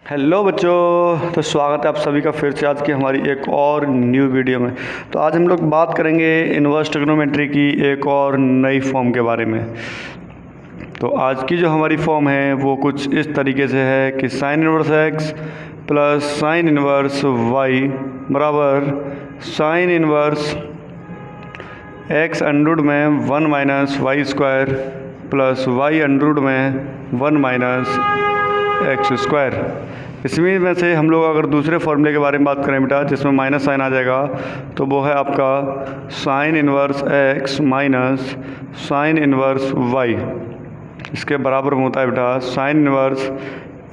Hello बच्चों, तो स्वागत है आप सभी का फिर से आज की हमारी एक और न्यू वीडियो में। तो आज हम लोग बात करेंगे इन्वर्स ट्रिग्नोमेट्री की एक और नई फॉर्म के बारे में। तो आज की जो हमारी फॉर्म है वो कुछ इस तरीके से है कि sine inverse x plus sine inverse y बराबर साइन इनवर्स एक्स अंडरूट में 1 minus y square plus y under root में 1 माइनस एक्स स्क्वायर। इसमें में से हम लोग अगर दूसरे फॉर्मूले के बारे में बात करें बेटा, जिसमें माइनस साइन आ जाएगा, तो वो है आपका sine inverse x minus sine inverse y. इसके बराबर में होता है बेटा साइन इनवर्स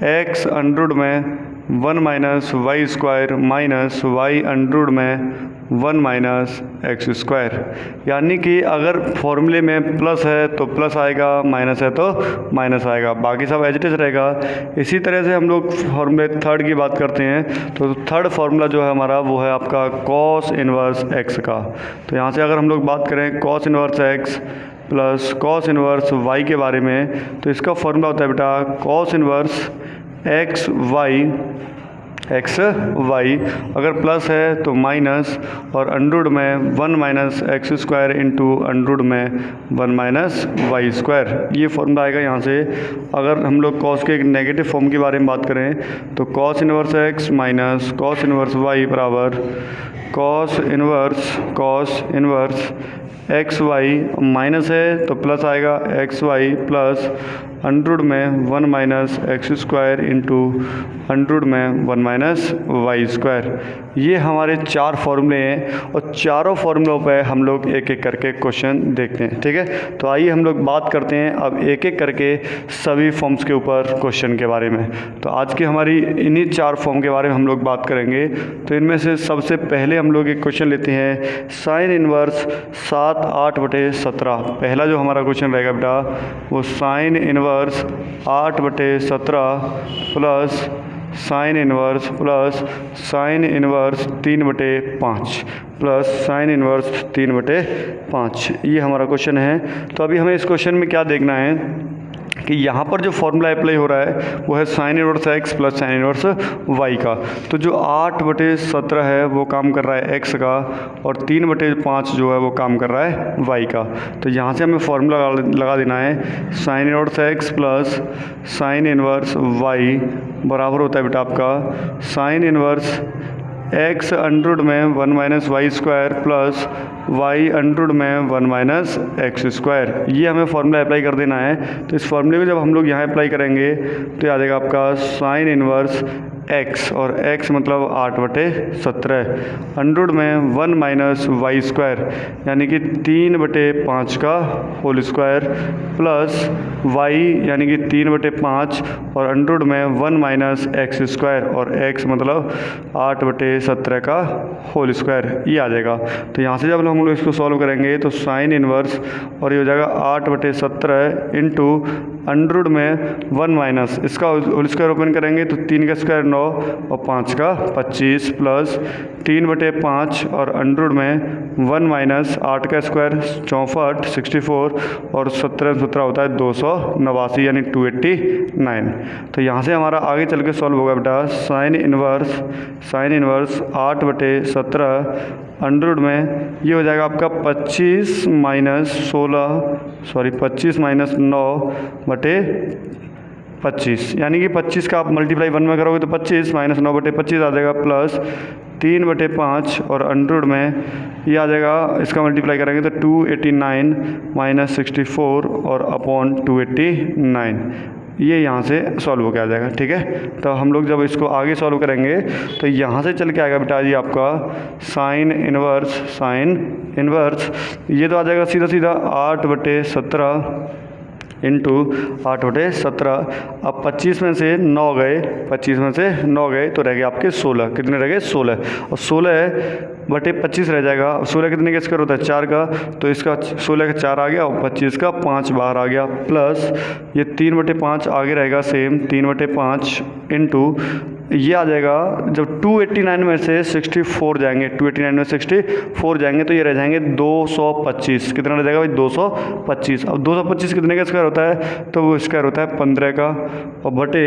एक्स अंडरूट में 1 minus y square minus y under root में 1 माइनस एक्स स्क्वायर। यानी कि अगर फॉर्मूले में प्लस है तो प्लस आएगा, माइनस है तो माइनस आएगा, बाकी सब एज इट इज रहेगा। इसी तरह से हम लोग फॉर्मूले थर्ड की बात करते हैं। तो थर्ड फार्मूला जो है हमारा वो है आपका कॉस इनवर्स एक्स का। तो यहाँ से अगर हम लोग बात करें cos inverse x plus cos inverse y के बारे में, तो इसका फॉर्मूला होता है बेटा कॉस इनवर्स एक्स वाई अगर प्लस है तो माइनस और अंडरूट में 1 minus x square into under root में 1 माइनस वाई स्क्वायर। ये फॉर्मूला आएगा यहाँ से। अगर हम लोग कॉस के एक नेगेटिव फॉर्म के बारे में बात करें तो cos inverse x minus cos inverse y बराबर cos inverse x y, minus है तो प्लस आएगा एक्स वाई प्लस अंडरूट में 1 minus x square into under root में 1 माइनस वाई स्क्वायर। ये हमारे चार फॉर्मूले हैं और चारों फॉर्मूलों पे हम लोग एक एक करके क्वेश्चन देखते हैं। ठीक है, तो आइए हम लोग बात करते हैं अब एक एक करके सभी फॉर्म्स के ऊपर क्वेश्चन के बारे में। तो आज की हमारी इन्हीं चार फॉर्म के बारे में हम लोग बात करेंगे। तो इनमें से सबसे पहले हम लोग एक क्वेश्चन लेते हैं साइन इनवर्स 7/8/17। पहला जो हमारा क्वेश्चन रहेगा बेटा वो sine inverse 8/17 plus sine inverse 3/5 plus sine inverse 3/5। ये हमारा क्वेश्चन है। तो अभी हमें इस क्वेश्चन में क्या देखना है कि यहाँ पर जो फॉर्मूला अप्लाई हो रहा है वो है sine inverse x plus sine inverse y का। तो जो 8/17 है वो काम कर रहा है एक्स का और 3/5 जो है वो काम कर रहा है वाई का। तो यहाँ से हमें फॉर्मूला लगा देना है sine inverse x plus sine inverse y बराबर होता है बेटा आपका साइन इनवर्स एक्स अंडरूट में 1 minus y square plus y under root में 1 माइनस एक्स स्क्वायर। ये हमें फॉर्मूला अप्लाई कर देना है। तो इस फॉर्मूले को जब हम लोग यहाँ अप्लाई करेंगे तो आ जाएगा आपका साइन इनवर्स एक्स, और एक्स मतलब 8/17 अंडरूट में 1 माइनस वाई स्क्वायर यानी कि 3/5 का होल स्क्वायर प्लस वाई यानी कि 3/5 और अंडरूट में 1 माइनस एक्स स्क्वायर और एक्स मतलब 8/17 का होल स्क्वायर। ये आ जाएगा। तो यहाँ से जब हम लोग इसको सॉल्व करेंगे तो साइन इनवर्स और ये हो जाएगा 8/17 इंटू अंडरूट में 1 माइनस इसका होल स्क्वायर ओपन करेंगे तो 3 का स्क्वायर 9 और 5 का 25 प्लस 3/5 और अंडरूट में 1 माइनस 8 का स्क्वायर 64 64 और 17 होता है 289 यानी 289। तो यहाँ से हमारा आगे चल के सॉल्व होगा बेटा साइन इनवर्स 8/17 अंडरूट में ये हो जाएगा आपका 25 माइनस 9/25 यानी कि 25 का आप मल्टीप्लाई 1 में करोगे तो 25 माइनस 9/25 आ जाएगा प्लस 3/5 और अंडरूट में ये आ जाएगा, इसका मल्टीप्लाई करेंगे तो 289 माइनस 64 और अपॉन 289। ये यहाँ से सॉल्व होकर आ जाएगा। ठीक है, तो हम लोग जब इसको आगे सॉल्व करेंगे तो यहाँ से चल के आएगा बेटा जी आपका साइन इनवर्स ये तो आ जाएगा सीधा सीधा 8/17 इंटू 8/17। अब 25 में से 9 गए तो रह गए आपके 16। कितने रह गए 16 और 16/25 रह जाएगा। 16 कितने का स्क्वायर होता है 4 का, तो इसका 16 का 4 आ गया और 25 का 5 बाहर आ गया प्लस ये 3/5 आगे रहेगा सेम 3/5 इंटू ये आ जाएगा जब 289 में से 64 जाएंगे 289 में 64 जाएंगे तो ये रह जाएंगे 225। कितना रह जाएगा भाई 225। अब 225 कितने का स्क्वायर होता है तो वो स्क्वायर होता है 15 का। और बटे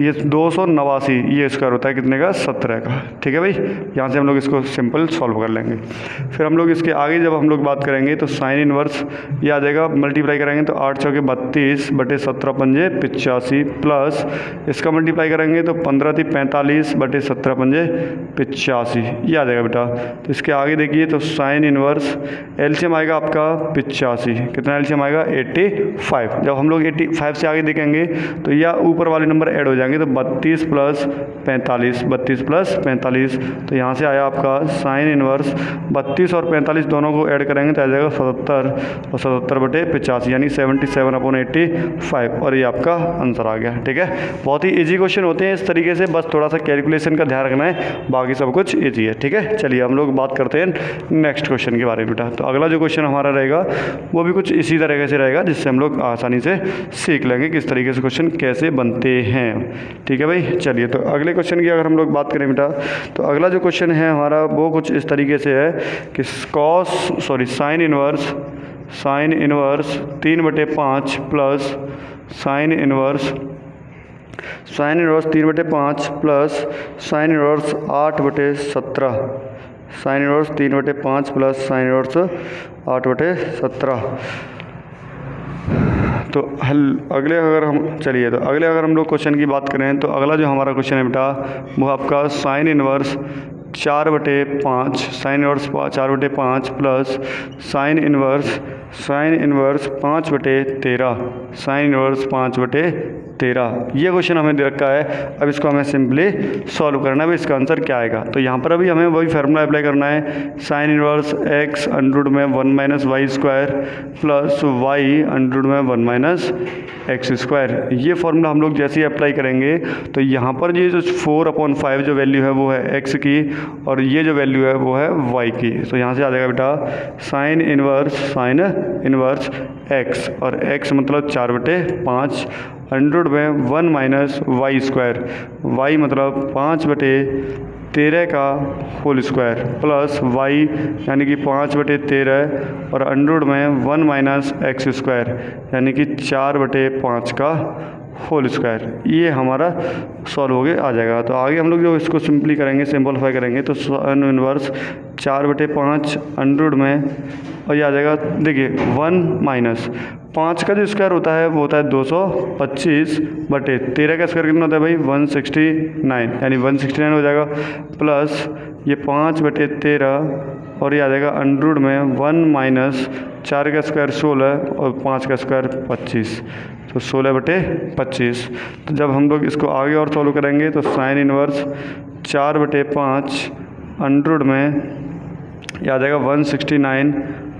ये 289, ये स्क्वायर होता है कितने का, 17 का। ठीक है भाई, यहाँ से हम लोग इसको सिंपल सॉल्व कर लेंगे। फिर हम लोग इसके आगे जब हम लोग बात करेंगे तो साइन इनवर्स ये आ जाएगा, मल्टीप्लाई करेंगे तो 8 चौके 32 बटे 17 पंजे 85 प्लस इसका मल्टीप्लाई करेंगे तो 15 × 45 बटे 17 पंजे 85, ये आ जाएगा बेटा। तो इसके आगे देखिए तो साइन इनवर्स एलसीएम आएगा आपका 85, कितना एलसीएम आएगा 85। जब हम लोग 85 से आगे देखेंगे तो या ऊपर वाले नंबर ऐड हो जाएंगे तो 32 + 45, 32 + 45, तो यहाँ से आया आपका साइन इनवर्स 32 और 45 दोनों को ऐड करेंगे तो आ जाएगा 77 और 77 बटे 85 यानी 77/85, और ये आपका आंसर आ गया। ठीक है, बहुत ही ईजी क्वेश्चन होते हैं इस तरीके से, बस थोड़ा सा कैलकुलेशन का ध्यान रखना है, बाकी सब कुछ ईजी है। ठीक है, चलिए हम लोग बात करते हैं नेक्स्ट क्वेश्चन के बारे में बेटा। तो अगला जो क्वेश्चन हमारा रहेगा वो भी कुछ इसी तरीके से रहेगा, जिससे हम लोग आसानी से सीख लेंगे किस तरीके से क्वेश्चन कैसे बनते हैं। ठीक है भाई, चलिए तो अगले क्वेश्चन की अगर हम लोग बात करें बेटा, तो अगला जो क्वेश्चन है हमारा वो कुछ इस तरीके से है कि sine inverse 3/5 plus sine inverse 3/5 plus sine inverse 8/17, sine inverse 3/5 plus sine inverse 8/17। तो अगले अगर हम लोग क्वेश्चन की बात करें तो अगला जो हमारा क्वेश्चन है बेटा वो आपका sine inverse 4/5, sine inverse 4/5 plus sine inverse 5/13, sine inverse 5/13, ये क्वेश्चन हमें दे रखा है। अब इसको हमें सिंपली सॉल्व करना है, भाई इसका आंसर क्या आएगा। तो यहाँ पर अभी हमें वही फार्मूला अप्लाई करना है, sine inverse x under root में 1 - y² plus y under root में 1 - x²। ये फार्मूला हम लोग जैसे ही अप्लाई करेंगे तो यहाँ पर ये जो 4/5 जो वैल्यू है वो है x की, और ये जो वैल्यू है वो है y की। तो यहाँ से आ जाएगा बेटा साइन इनवर्स x, और x मतलब 4/5 अंडर में 1 - y², y मतलब 5/13 का होल स्क्वायर प्लस y यानी कि 5/13 और अंडर में 1 - x² यानी कि 4/5 का होल स्क्वायर, ये हमारा सॉल्व हो गया आ जाएगा। तो आगे हम लोग जो इसको सिंपलीफाई करेंगे तो साइन इनवर्स 4/5 अंडर में, और ये आ जाएगा देखिए 1 - 5 का जो स्क्वायर होता है वो होता है 225/13 का स्क्वायर कितना होता है भाई 169, यानी 169 हो जाएगा, प्लस ये 5/13 और ये आ जाएगा अंडर में 1 - 4 का स्क्वायर 16 और 5 का स्क्वायर 25, तो 16/25। तो जब हम लोग इसको आगे और सॉल्व करेंगे तो साइन इनवर्स 4/5 अंडर में आ जाएगा 169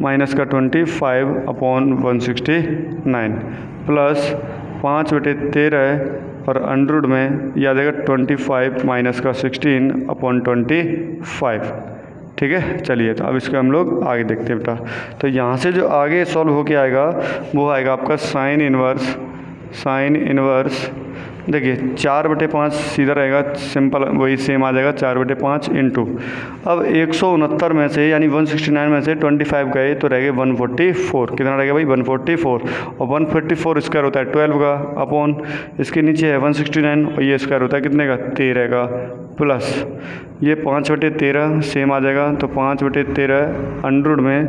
माइनस का 25/169 प्लस 5/13 और अंडर में ये आ जाएगा 25 माइनस का 16/25। ठीक है, चलिए तो अब इसको हम लोग आगे देखते हैं बेटा। तो यहाँ से जो आगे सॉल्व होके आएगा वो आएगा आपका साइन इनवर्स देखिए 4/5 सीधा रहेगा, सिंपल वही सेम आ जाएगा 4/5 इंटू, अब 169 में से यानी 169 में से 25 गए तो रह गए 144, कितना रह गया भाई 144, और 144 स्क्वायर होता है 12 का अपॉन इसके नीचे है 169 और ये स्क्वायर होता है कितने का 13 का, प्लस ये 5/13 सेम आ जाएगा, तो 5/13 अंडर में,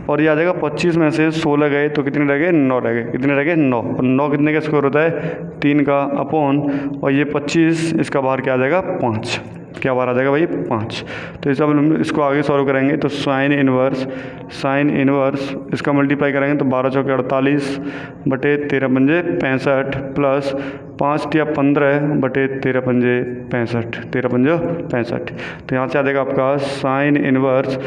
और ये आ जाएगा 25 में से 16 गए तो कितने रह गए 9 रह गए, कितने रह गए 9, और 9 कितने का स्क्वायर होता है 3 का अपॉन, और ये 25 इसका बाहर क्या आ जाएगा 5, क्या बाहर आ जाएगा भाई 5। तो इस हम इसको आगे सॉल्व करेंगे तो साइन इनवर्स इसका मल्टीप्लाई करेंगे तो 12 चौके 48 बटे 13 पंजे 65 प्लस 5 × 15 बटे 13 पंजे 65, 13 पंजे 65। तो यहाँ से आ जाएगा आपका साइन इनवर्स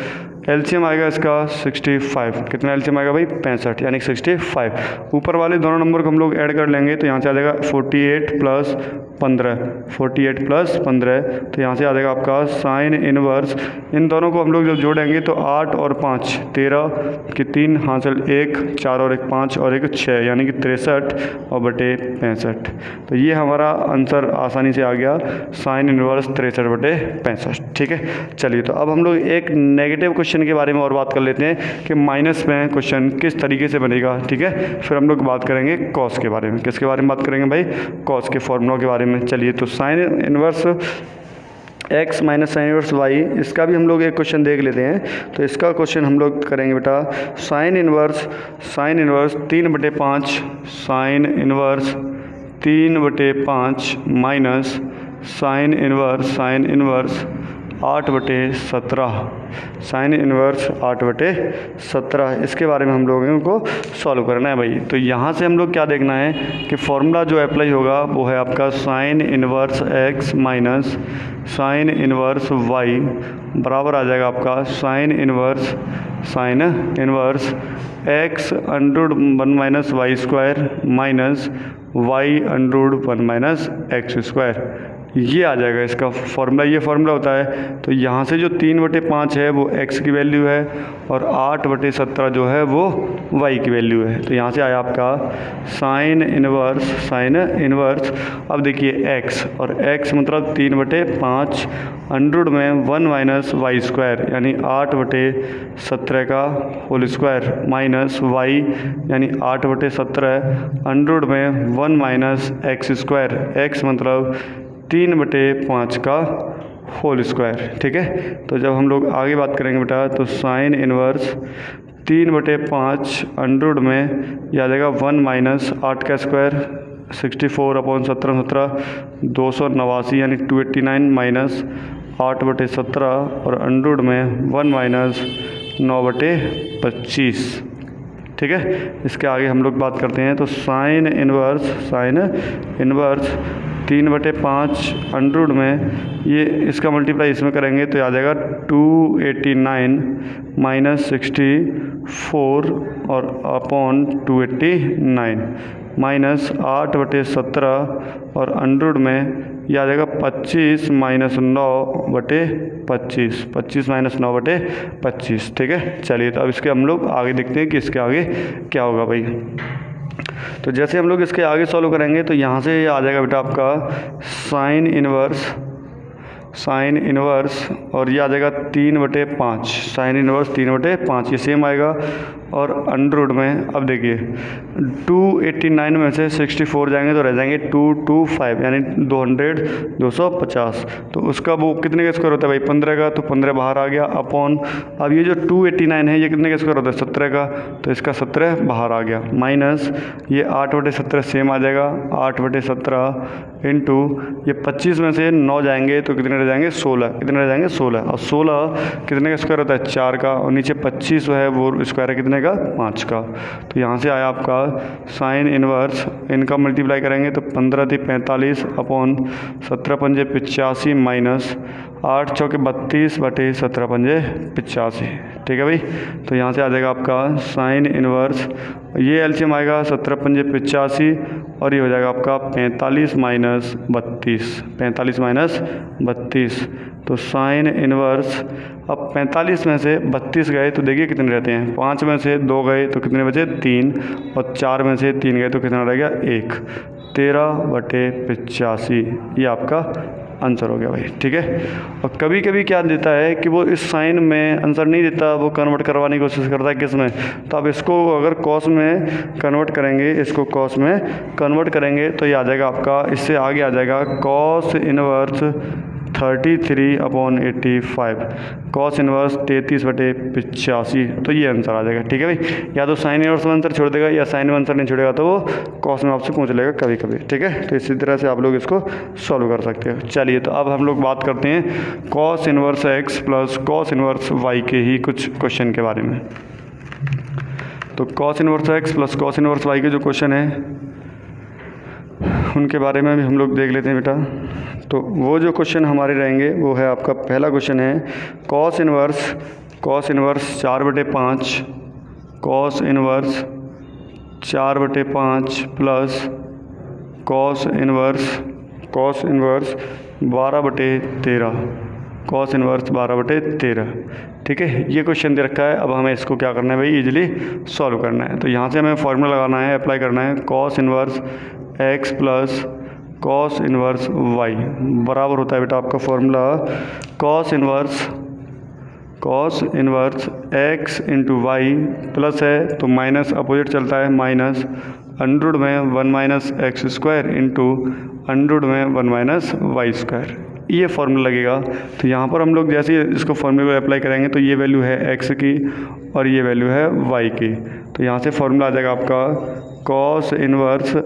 एलसीएम आएगा इसका 65, कितना एलसीएम आएगा भाई 65 यानी 65। ऊपर वाले दोनों नंबर को हम लोग ऐड कर लेंगे तो यहाँ से आ जाएगा 48 + 15, 48 + 15, तो यहाँ से आ जाएगा आपका साइन इनवर्स, इन दोनों को हम लोग जब जोड़ेंगे तो 8 और 5 13 की 3 हासिल 1, 4 और 1 5 और 1 6 यानी कि 63 और बटे 65, तो ये हमारा आंसर आसानी से आ गया, साइन इनवर्स 63/65। ठीक है, चलिए तो अब हम लोग एक नेगेटिव क्वेश्चन के बारे में और बात कर लेते हैं कि माइनस में क्वेश्चन किस तरीके से बनेगा। ठीक है, फिर हम लोग बात करेंगे कॉस के बारे में। किसके बारे में बात करेंगे भाई? कॉस के फॉर्मूला के बारे में। चलिए तो sign inverse x minus sine inverse y, इसका भी हम लोग एक क्वेश्चन देख लेते हैं। तो इसका क्वेश्चन हम लोग करेंगे बेटा, sine inverse 3/5 sine inverse 3/5 minus sine inverse 8/17 sine inverse 8/17, इसके बारे में हम लोगों को सॉल्व करना है भाई। तो यहाँ से हम लोग क्या देखना है कि फॉर्मूला जो अप्लाई होगा वो है आपका sine inverse x minus sine inverse y बराबर आ जाएगा आपका sine inverse x √1 minus y square minus y √1 minus x square, ये आ जाएगा इसका फॉर्मूला। ये फॉर्मूला होता है। तो यहाँ से जो 3/5 है वो x की वैल्यू है और 8/17 जो है वो y की वैल्यू है। तो यहाँ से आया आपका साइन इनवर्स। अब देखिए x और x मतलब 3/5 अंडर में 1 माइनस वाई स्क्वायर यानी 8/17 का होल स्क्वायर माइनस y यानी 8/17 अंडर में 1 माइनस एक्स स्क्वायर, x मतलब 3/5 का होल स्क्वायर। ठीक है, तो जब हम लोग आगे बात करेंगे बेटा तो साइन इनवर्स 3/5 अंडर में यह आ जाएगा 1 माइनस 8 का स्क्वायर 64/17 289 यानी 289 माइनस 8/17 और अंडर में 1 माइनस 9/25। ठीक है, इसके आगे हम लोग बात करते हैं। तो साइन इनवर्स 3/5 अंडर में ये इसका मल्टीप्लाई इसमें करेंगे तो आ जाएगा 289 माइनस 64 और अपॉन 289 माइनस 8/17 और अंडर में यह आ जाएगा 25 माइनस 9/25 25 माइनस 9/25। ठीक है, चलिए तो अब इसके हम लोग आगे देखते हैं कि इसके आगे क्या होगा भाई। तो जैसे हम लोग इसके आगे सॉल्व करेंगे तो यहाँ से आ जाएगा बेटा आपका साइन इनवर्स और ये आ जाएगा 3/5 साइन इनवर्स 3/5, ये सेम आएगा। और अंडर में अब देखिए 289 में से 64 जाएंगे तो रह जाएंगे 225 यानी 250। तो उसका वो कितने का स्क्वायर होता है भाई? 15 का, तो 15 बाहर आ गया अपॉन, अब ये जो 289 है ये कितने का स्क्वायर होता है? 17 का, तो इसका 17 बाहर आ गया माइनस ये 8/17 सेम आ जाएगा 8/17 इंटू ये 25 में से 9 जाएंगे तो कितने रह जाएंगे? 16। कितने रह जाएंगे? 16। और 16 कितने का स्क्वायर होता है? 4 का, और नीचे 25 है वो स्क्वायर है कितने का? 5 का। तो यहाँ से आया आपका साइन इनवर्स, इनका मल्टीप्लाई करेंगे तो 15 × 45 अपॉन 17 × 5 85 माइनस 8 × 4 = 32/17 × 5 85। ठीक है भाई, तो यहाँ से आ जाएगा आपका साइन इनवर्स, ये एलसीएम आएगा 17 × 5 85 और ये हो जाएगा आपका 45 माइनस 32। तो साइन इनवर्स, अब 45 में से 32 गए तो देखिए कितने रहते हैं? 5 में से 2 गए तो कितने बचे? 3, और 4 में से 3 गए तो कितना रह गया? 1। 13/85 ये आपका आंसर हो गया भाई। ठीक है, और कभी कभी क्या देता है कि वो इस साइन में आंसर नहीं देता, वो कन्वर्ट करवाने की कोशिश करता है किस में? तो आप इसको अगर कॉस में कन्वर्ट करेंगे, इसको कॉस में कन्वर्ट करेंगे तो ये आ जाएगा आपका, इससे आगे आ जाएगा कॉस इनवर्स 33/85 कॉस इनवर्स 33/85। तो ये आंसर आ जाएगा। ठीक है भाई, या तो साइन इनवर्स में आंसर छोड़ देगा या साइन में आंसर नहीं छोड़ेगा तो वो कॉस में आपसे पूछ लेगा कभी कभी। ठीक है, तो इसी तरह से आप लोग इसको सॉल्व कर सकते हो। चलिए तो अब हम लोग बात करते हैं cos inverse x plus cos inverse y के ही कुछ क्वेश्चन के बारे में। तो cos inverse x plus cos inverse y के जो क्वेश्चन है उनके बारे में भी हम लोग देख लेते हैं बेटा। तो वो जो क्वेश्चन हमारे रहेंगे वो है आपका पहला क्वेश्चन है cos inverse 4/5 cos inverse 4/5 plus cos inverse 12/13 cos inverse 12/13। ठीक है, ये क्वेश्चन दे रखा है। अब हमें इसको क्या करना है भाई? इजीली सॉल्व करना है। तो यहाँ से हमें फॉर्मूला लगाना है, अप्लाई करना है। Cos inverse x plus cos inverse y बराबर होता है बेटा आपका formula cos inverse x into y plus है तो माइनस अपोजिट चलता है माइनस अंडर में 1 minus x square into under में 1 माइनस वाई स्क्वायर, ये फॉर्मूला लगेगा। तो यहाँ पर हम लोग जैसे इसको फॉर्मूले को अप्लाई करेंगे तो ये वैल्यू है एक्स की और ये वैल्यू है वाई की, तो यहाँ से फॉर्मूला आ जाएगा आपका cos inverse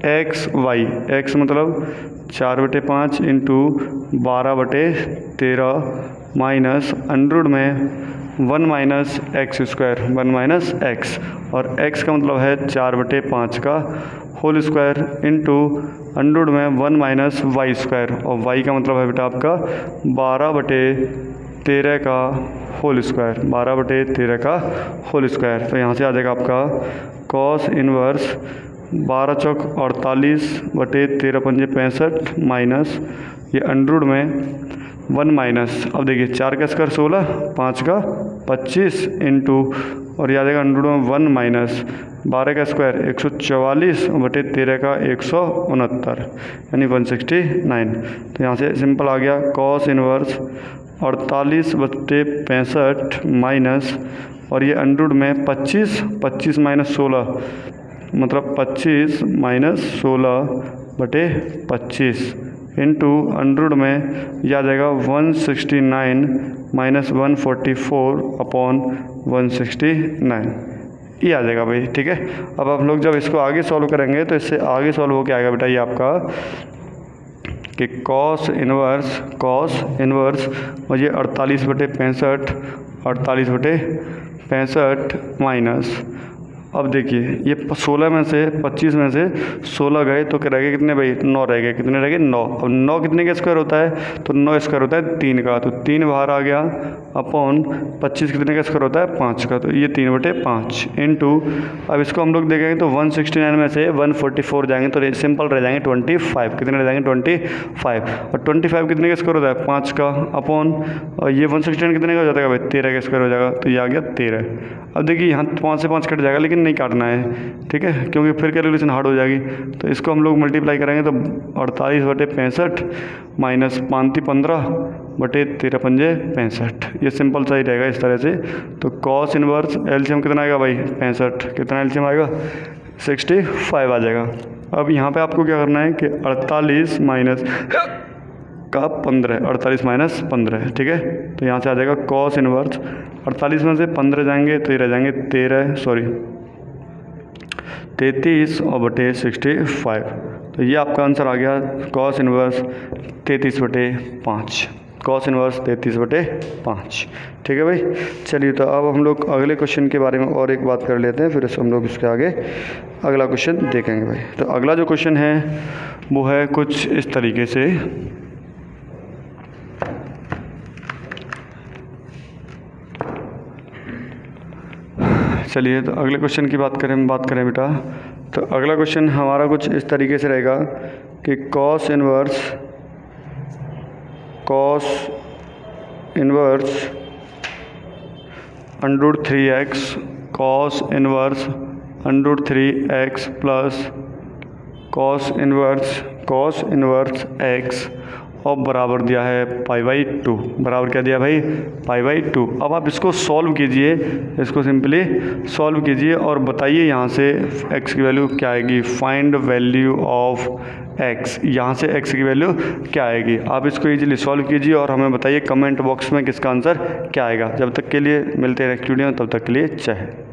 x y, x मतलब 4/5 इंटू 12/13 माइनस अंडर में 1 minus x square 1 minus x, और एक्स का मतलब है 4/5 का होल स्क्वायर इंटू अंडर में 1 माइनस वाई स्क्वायर, और वाई का मतलब है बेटा आपका 12/13 का होल स्क्वायर 12/13 का होल स्क्वायर। तो यहाँ से आ जाएगा आपका कॉस इन्वर्स 12 चौक 48/13 पंजे 65 माइनस ये अंडर में 1 माइनस, अब देखिए 4 का स्क्वायर 16 5 का 25 इंटू और याद आएगा अंडर में 1 माइनस 12 का स्क्वायर 144/13 का 169 यानी 169। तो यहाँ से सिंपल आ गया कॉस इन्वर्स 48/65 माइनस और ये अंडर में 25 माइनस 16 मतलब 25 माइनस 16/25 इंटू अंडर में याद आएगा 169 माइनस 144/169, ये आ जाएगा भाई, ठीक है। अब आप लोग जब इसको आगे सॉल्व करेंगे तो इससे आगे सॉल्व हो के आएगा बेटा ये आपका कि कॉस इन्वर्स और ये 48/65 माइनस, अब देखिए ये 16 में से 25 में से 16 गए तो क्या रह गए कितने भाई 9 रह गए, कितने रह गए 9। अब 9 कितने का स्क्वायर होता है तो 9 स्क्वायर होता है 3 का, तो 3 बाहर आ गया अपॉन 25 कितने का स्क्वायर होता है 5 का, तो ये 3/5 इंटू अब इसको हम लोग देखेंगे तो 169 में से 144 जाएंगे तो सिंपल रह जाएंगे 25, कितने रह जाएंगे 25, और 25 कितने का स्क्वायर होता है 5 का अपॉन और ये 169 कितने का हो जाता है भाई 13 का स्क्वायर हो जाएगा, तो ये आ गया 13। अब देखिए यहाँ 5 से 5 कट जाएगा लेकिन नहीं काटना है, ठीक है, क्योंकि फिर कैलकुलेशन हार्ड हो जाएगी। तो इसको हम लोग मल्टीप्लाई करेंगे तो 48/65 माइनस 15/13 पंजे 65, ये सिंपल सही रहेगा इस तरह से। तो कॉस इन्वर्स एलसीएम कितना आएगा भाई 65, कितना एलसीएम आएगा 65 आ जाएगा। अब यहाँ पे आपको क्या करना है कि 48 माइनस का 15 48 माइनस 15, ठीक है। तो यहाँ से आ जाएगा कॉस इन्वर्स 48 में से 15 जाएंगे तो ये रह जाएंगे 33/65, तो ये आपका आंसर आ गया कॉस इन्वर्स 33/5, कॉस इन्वर्स 33/5, ठीक है भाई। चलिए तो अब हम लोग अगले क्वेश्चन के बारे में और एक बात कर लेते हैं, फिर हम लोग इसके आगे अगला क्वेश्चन देखेंगे भाई। तो अगला जो क्वेश्चन है वो है कुछ इस तरीके से, चलिए तो अगले क्वेश्चन की बात करें बेटा। तो अगला क्वेश्चन हमारा कुछ इस तरीके से रहेगा कि cos inverse under 3x cos inverse under 3x plus cos inverse x और बराबर दिया है π/2, बराबर क्या दिया भाई π/2। अब आप इसको सॉल्व कीजिए, इसको सिंपली सॉल्व कीजिए और बताइए यहाँ से x की वैल्यू क्या आएगी, फाइंड वैल्यू ऑफ x, यहाँ से x की वैल्यू क्या आएगी। आप इसको इजीली सॉल्व कीजिए और हमें बताइए कमेंट बॉक्स में किसका आंसर क्या आएगा। जब तक के लिए मिलते हैं नेक्स्ट वीडियो में, तब तक के लिए जय हिंद।